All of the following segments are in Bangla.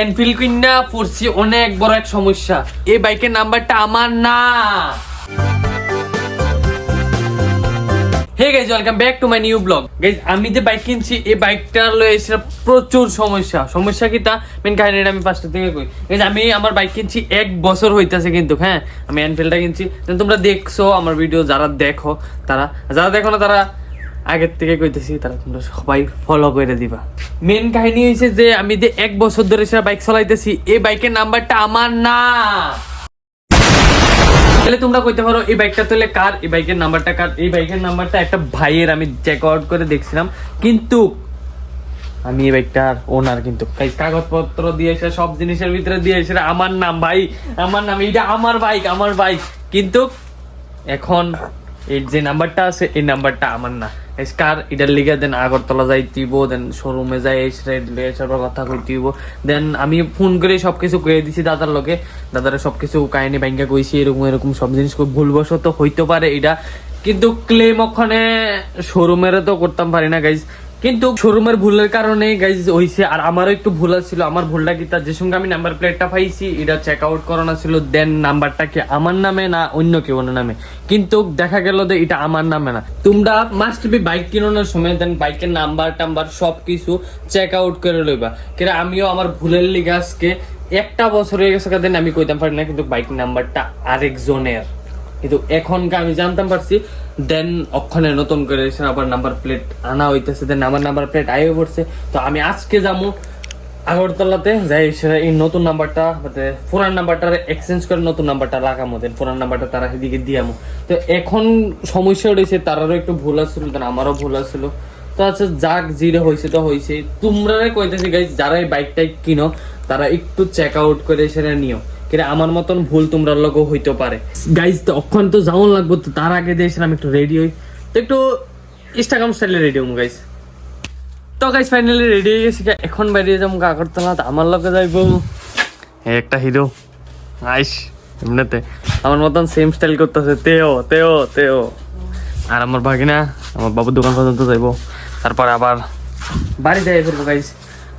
এনফিল্ড কিনা পড়ছি অনেক বড় এক সমস্যা। এই বাইকের নাম্বারটা আমার না। Hey guys, welcome back to my new blog. Guys, আমি যে বাইক কিনছি এই বাইকটা লয়েছে প্রচুর সমস্যা কি তা মেন কাহিনীটা আমি ফার্স্ট থেকে কই। গাইজ, আমি আমার বাইক কিনছি 1 বছর হইতাছে, কিন্তু হ্যাঁ আমি এনফিল্ডটা কিনছি। তোমরা দেখছো আমার ভিডিও, যারা দেখো যারা দেখো না তারা আগের থেকে কইতেছি, তারা তোমরা সবাই ফলো করে দিবা। মেন কাহিনী হয়েছে যে আমি যে 1 বছর ধরে সেটা বাইক চালাইতেছি, এই বাইকের নাম্বারটা আমার না। তাহলে তোমরা কইতে পারো এই বাইকটা তাহলে কার, এই বাইকের নাম্বারটা কার? এই বাইকের নাম্বারটা একটা ভাইয়ের, আমি চেক আউট করে দেখছিলাম, কিন্তু আমি এই বাইকটার ওনার, কিন্তু কাগজপত্র দিয়েছে, সব জিনিসের ভিতরে দিয়েছে আমার নাম। ভাই আমার নাম, এটা আমার বাইক, কিন্তু এখন এই যে নাম্বারটা আছে এই নাম্বারটা আমার না। কার এটার লিগে দেন আগরতলা যাইতেইব, দেন শোরুমে যাই এসব কথা কইতেইব। দেন আমি ফোন করে সবকিছু কয়ে দিছি দাদার লোকে, দাদারা সবকিছু কাহিনী ব্যাংকে কইছি, এরকম সব জিনিস ভুলবশত হইতে পারে এটা, কিন্তু ক্লেম ওখানে শোরুমের তো করতাম পারি না গাইজ। কিন্তু শোরুমের ভুলের কারণে গাইজ হইছে। আর আমারও একটু ভুল ছিল। আমার ভুলটা কি, তার যে সঙ্গে আমি নাম্বার প্লেটটা পাইছি এটা চেক আউট করানো ছিল, দেন নাম্বারটা কি আমার নামে না অন্য কেউ নামে, কিন্তু দেখা গেল যে এটা আমার নামে না। তোমরা মাস্ট বি বাইক কিনানোর সময় দেন বাইকের নাম্বার টাম্বার সবকিছু চেক আউট করে লইবা। কেন আমিও আমার ভুলের লিগে আজকে 1 বছর হয়ে গেছে, দেন আমি কইতাম পারি না কিন্তু বাইক নাম্বারটা আরেকজনের, কিন্তু এখনকার আমি জানতাম পারছি। দেন ওখানে নতুন করে আবার নাম্বার প্লেট আনা হইতেছে, দেন আমার নাম্বার প্লেট আইও পড়ছে। তো আমি আজকে যাবো আগরতলাতে, যাই এই নতুন নাম্বারটা পুরান নাম্বারটা এক্সচেঞ্জ করে নতুন নাম্বারটা লাগামো, দেন পুরান নাম্বারটা তারা সেদিকে দিয়ামো। তো এখন সমস্যা উঠেছে, তারারও একটু ভুল আসছিল, দেন আমারও ভুল আসছিল। তো আচ্ছা যাক, জিরে হয়েছে তো হয়েছে। তোমরা কইতেছি গাইজ, যারা এই বাইকটাই কিনো তারা একটু চেক আউট করে সেটা নিও, কিন্তু আমার মতন ভুল তোমরা লোকও হইতে পারে গাইজ। তো অক্ষণ তো যাওয়ান লাগবো, তো তার আগে দিয়েছিলাম একটু রেডি হই, তো একটু ইনস্টাগ্রাম স্টাইলে রেডি হম গাইজ। তো গাইজ ফাইনালি রেডি হয়ে গেছি, এখন বেরিয়ে যাবো আগরতলা। আমার লোকে যাইবো একটা হিরো আইস, এমনিতে আমার মতন সেম স্টাইল করতেছে তেও। আর আমার ভাগিনা আমার বাবুর দোকান পর্যন্ত যাইবো, তারপর আবার বাড়ি যাই ফিরবো গাইজ।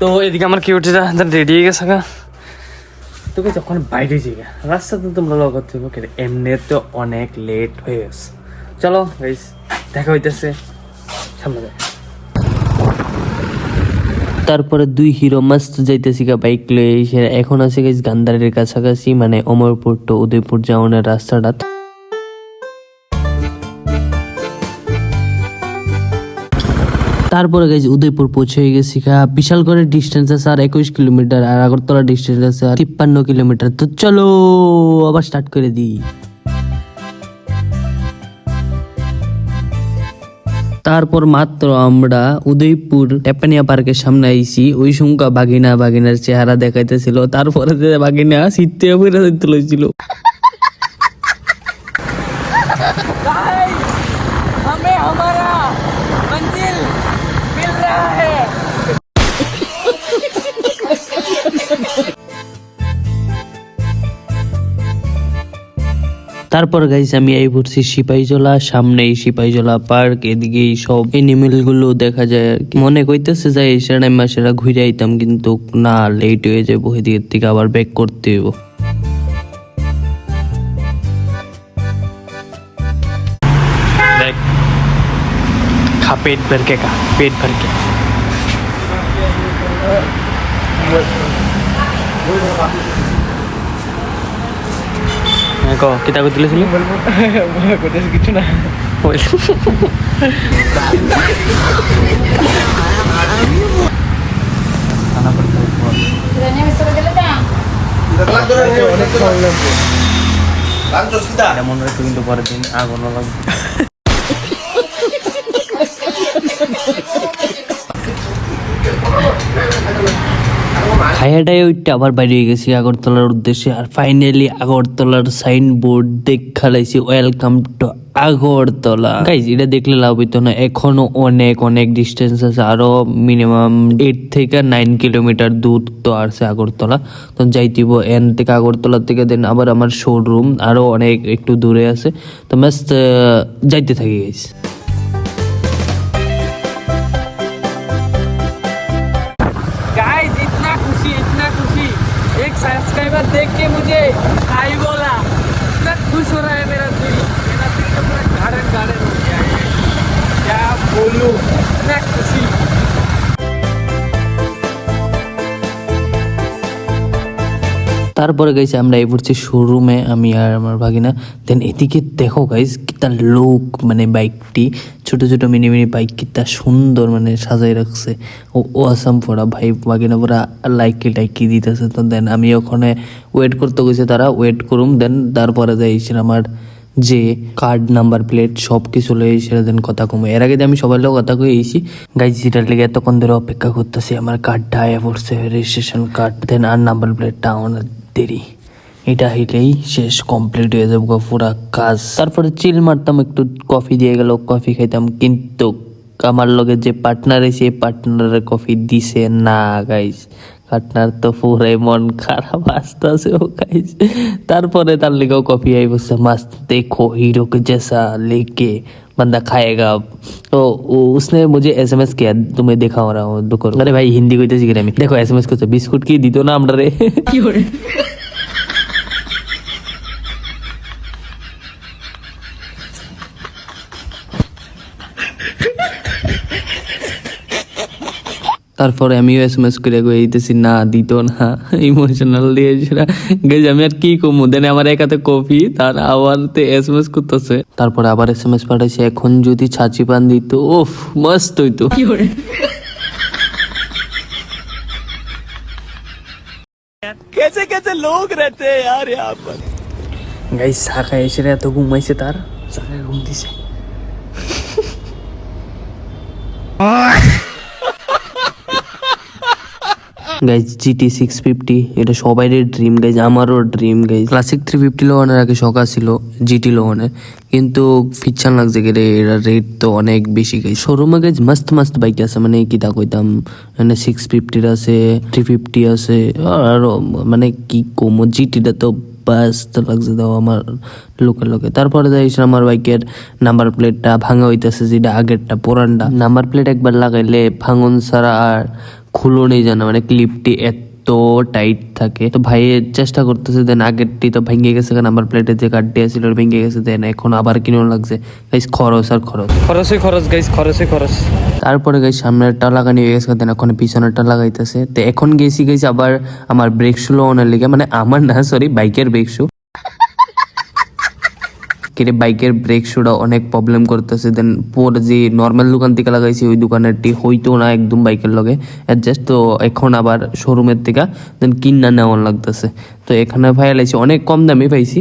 তো এদিকে আমার কি উঠে রেডি হয়ে গেছে গা। তোকে যখন বাইরে যাই রাস্তাতে তোমরা লগত হইব, এমনি তো অনেক লেট হয়ে গেছে। চলো গাইস, দেখা হইতেছে সামনে যাই। তারপরে 2 হিরো মাস্ত যাইতেছি গা বাইক লয়ে। এখন আছে গাইস গান্ধারের কাছাকাছি, মানে অমরপুর টু উদয়পুর যাওয়ার রাস্তাটা। তারপরে গাইজ উদয়পুর পৌঁছে গেছি গা। বিশাল করে ডিস্টেন্স আছে আর 21 কিলোমিটার, আর আগরতলা ডিস্টেন্স আছে আর 53 কিলোমিটার। তো চলো আবার স্টার্ট করে দিই। তারপর মাত্র আমরা উদয়পুর টেপানিয়া পার্কের সামনে আইছি, ওই সংখ্যা বাগিনার চেহারা দেখাইতেছিল। তারপরে বাগিনা শীতে লইছিল। তারপর গাইস আমি এই পড়ছি সিপাহীজলা, সামনেই সিপাহীজলা পার্ক, এদিকে সব এনিমেল গুলো দেখা যায় আর কি। মনে কইতেছে যাই সেটা মাসেরা ঘুরে আইতাম, কিন্তু না, লেট হয়ে যাবো, এদিকের থেকে আবার ব্যাক করতে হইব। देख खा पेट भर के কো কিতা কইতেছিলি? কইতেছি কিছু না। মনে রাখতো, কিন্তু পরের দিন আগুনও লাগবে। খাইয়াটাই ওইটা আবার বাইরে হয়ে গেছি আগরতলার উদ্দেশ্যে। আর ফাইনালি আগরতলার সাইনবোর্ড দেখালাইছি, ওয়েলকাম টু আগরতলা। গাইজ এটা দেখলে লাভ হইতো না, এখনো অনেক ডিস্টেন্স আছে, আরো মিনিমাম 8 থেকে 9 কিলোমিটার দূর তো আছে আগরতলা। তো যাইতিব এন থেকে আগরতলা থেকে, দেন আবার আমার শোরুম আরো অনেক একটু দূরে আছে। তো মাস্ট যাইতে থাকি গাইজ। इतना खुशी सब्सक्राइबर देख के मुझे आई बोला, इतना खुश हो रहा है मेरा दिल तो पूरा गार्डन गार्डन हो गया है। क्या बोलूं, इतना खुशी। তারপরে গাইছে আমরা এই পড়ছি শোরুমে, আমি আর আমার ভাগিনা। দেন এদিকে দেখো গাইস কিতা লোক, মানে বাইকটি ছোট ছোট মিনি মিনি বাইক কিতা সুন্দর মানে সাজাই রাখছে। ও আসাম পড়া ভাই ভাগিনা পুরা লাইকি টাইকি দিতেছে। তো দেন আমি ওখানে ওয়েট করতে গেছি, তারা ওয়েট করুম। দেন তারপরে যাইছিল আমার যে কার্ড নাম্বার প্লেট সব কিছু লয়ে এসে দেন কথা কমে। এর আগে আমি সবার লোক কথা কয়ে এসেছি গাইজ, যেটার লেগে এতক্ষণ ধরে অপেক্ষা করতেছি। আমার কার্ডটা আয়া পড়ছে, রেজিস্ট্রেশন কার্ড। দেন আর নাম্বার প্লেটটা অনেক দেরি, এটা হইলেই শেষ, কমপ্লিট হয়ে যাবো পুরা কাজ। তারপরে চিল মারতাম, একটু কফি দিয়ে গেল, কফি খাইতাম। কিন্তু আমার লগে যে পার্টনার এসে পার্টনারের কফি দিছে না গাইজ। পার্টনার তো পুরাই মন খারাপ আসতেছে ও গাইজ। তারপরে তার লেগেও কফি आई বসছে मस्त, देखो हीरो के जैसा लेके बंदा खाएगा। तो उसने मुझे SMS किया, तुम्हें देखा हो रहा हूँ दुख। अरे भाई हिंदी কইতে শিখে আমি, দেখো SMS করছে, বিস্কুট কি দিত না আমরা রে। কি করে তারপরে আমিও SMS করে গইতেছি না, দিত না, ইমোশনাল দিয়ে গেছে। আমি আর কি কমু, দেন আমার এক হাতে কফি, তার আবার SMS করতেছে। তারপরে আবার SMS পাঠাইছে, এখন যদি ছাচি পান দিত ওফ মস্ত হইতো। कैसे कैसे लोग रहते हैं यार यहाँ पर। गाइस শাখা এসে এত ঘুমাইছে, তার শাখা ঘুম দিছে। গাইজ GT 650 এটা সবাইয়ের ড্রিম গাইজ, আমারও ড্রিম গাইজ। ক্লাসিক 350 লোনের আগে শখ ছিল GT লোনের, কিন্তু ফিচার লাগছে গেলে এরা রেট তো অনেক বেশি গাইজ। শোরুমে গাইজ মস্ত মস্ত বাইক আছে, মানে কি তা কইতাম, মানে 650 আছে, 350 আছে, আর মানে কি কম GTটা তো বাস্ত লাগছে দাও আমার লোকের লোকে। তারপরে যাইছে আমার বাইকের নাম্বার প্লেটটা ভাঙা হইতেছে, যেটা আগেরটা পুরানটা। নাম্বার প্লেট একবার লাগাইলে ভাঙন ছাড়া আর খুলো নেই জানা, মানে ক্লিপটি এত টাইট থাকে। তো ভাই চেষ্টা করতেছে, দেন আগেরটি তো ভেঙে গেছে, নাম্বার প্লেটের যে কার্ডটি আছিল ভেঙে গেছে। দেন এখন আবার কিনেও লাগছে গাইস, খরচ আর খরচ, খরচই খরচ গাইস, খরচই খরচ। তারপরে গাইস সামনেরটা লাগানি হয়ে গেছে, দেন এখন পিছনেরটা লাগাইতেছে। তো এখন গেছি গাইস আবার আমার ব্রেক শু লাগানোর লিগে, মানে আমার না সরি বাইকের ব্রেক শু। কিরে বাইকের ব্রেক শুটা অনেক প্রবলেম করতেছে। দেন পর যে নর্মাল দোকান থেকে লাগাইছি ওই দোকানেরটি হইতো না একদম বাইকের লগে অ্যাডজাস্ট। তো এখন আবার শোরুমের থেকে দেন কিনা নেওয়ার লাগতেছে। তো এখানে ভাই লাইছি অনেক কম দামে পাইছি।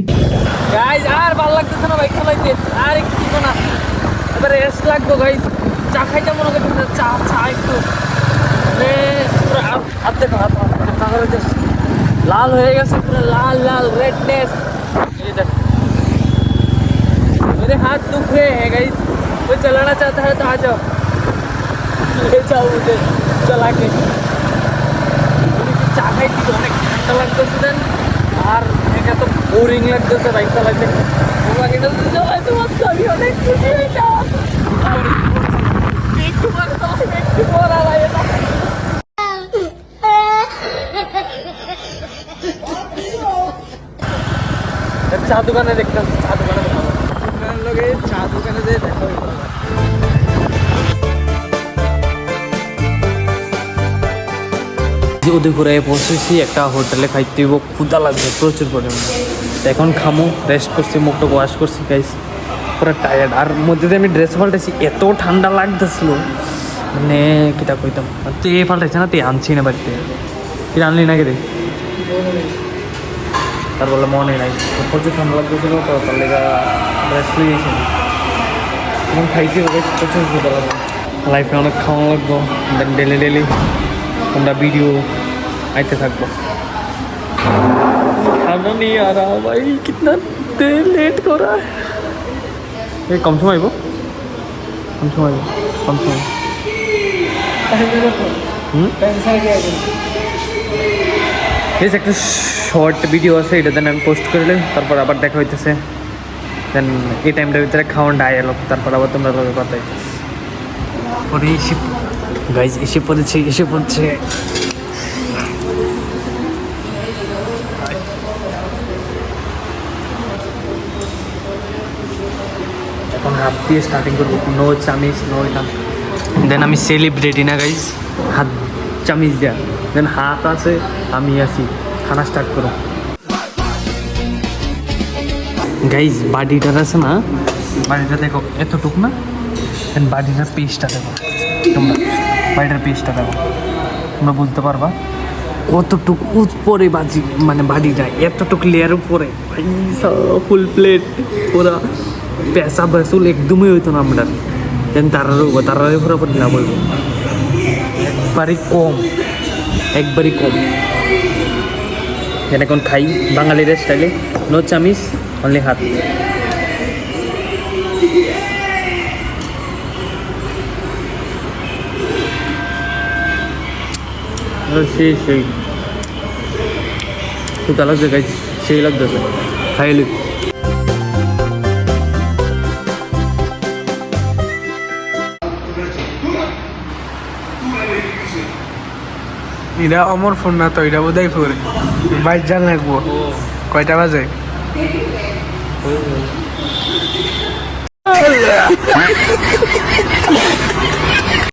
গাইস আর ভালো লাগতেছে না বাইক চালাইতে, আর একটু দিব না, এবারে রেস্ট লাগবে গাইস। চা খাইতে মনে করতেছে, চা চা একটু পুরো হাত দেখো, হাত লাল হয়ে গেছে, পুরো লাল লাল रेडनेस। ये देख मेरे हाथ दुख रहे हैं गाइस, कोई चलाना चाहता है तो आ जाओ, ले जाओ मुझे चला के। চা খাইছি অনেক ঠান্ডা লাগতেছে, দেন আর এটা তো বোরিং লাগতেছে বাইক চালাইতে। আমি অনেক খুশি হইলাম, একটু পর আলাই না। চা দোকানে দেখতাম, চা দোকানে লোকে চা দোকানে যে দেখা উদয়পুরে পৌঁছেছি, একটা হোটেলে খাইতে হইব, ক্ষুধা লাগবে প্রচুর পরিমাণে। এখন খামো, রেস্ট করছি, মুখটা ওয়াশ করছি গাইস, পুরো টায়ার্ড। আর মধ্যে দিয়ে আমি ড্রেস পাল্টাইছি, এত ঠান্ডা লাগতেছিল, মানে কিতা কইতাম। তুই এই পাল্টাইছে না, তুই আনছি না বাড়িতে, তুই আনলি না রে? তার বলে মনে নাই, প্রচুর ঠান্ডা লাগতেছিল, তো তার লেগে রেস্ট হয়ে গেছি। এখন খাইতে হবে, প্রচুর ক্ষুধা লাগবে, লাইফে অনেক খাওয়া লাগবো। দেন ডেলি ডেলি আমরা ভিডিও आते থাকবো। खाना नहीं आ रहा भाई, कितना देर लेट हो रहा है। ये कम समय आइबो, कम समय বেশ একটা শর্ট ভিডিও আছে, এটা দেন আমি পোস্ট করলে তারপর আবার দেখা হইতেছে। দেন এই টাইমটার ভিতরে খাওয়ানটা আয় এলো, তারপর আবার তোমরা লোকের কথা হইতেছে। পরে এসে গাইজ এসে পড়েছে হাত দিয়ে স্টার্টিং করবো, নো চামিচ নো এটা। দেন আমি সেলিব্রিটি না গাইজ, হাত চামিচ দেয়া, দেন হাত আছে আমি আছি, খানা স্টার্ট করো গাইজ। বাডিটার আছে না, বাড়িটা দেখো এতটুক না, দেন বাড়িটার পিসটা দেখো, তোমরা বাড়িটার পিসটা দেখো, তোমরা বুঝতে পারবা কতটুক উপরে বাজি, মানে বাড়িটা এতটুক লেয়ার উপরে, ফুল প্লেট পুরা পেঁচা বেসুল একদমই হইতো না আমরা। দেন তারারে পুরো লাভ হইব, একবারই কম, একবারই কম। এখন খাই বাঙালির স্টাইলে, নো চামিচ অনলি হাত। সেই সেই খুব ভালো লাগছে গাইজ, সেই লাগতেছে, খাইলি। এটা অমর ফোন না তো, এটা বোধহয় ফোন বাইশ জান লাগবো। কয়টা বাজে?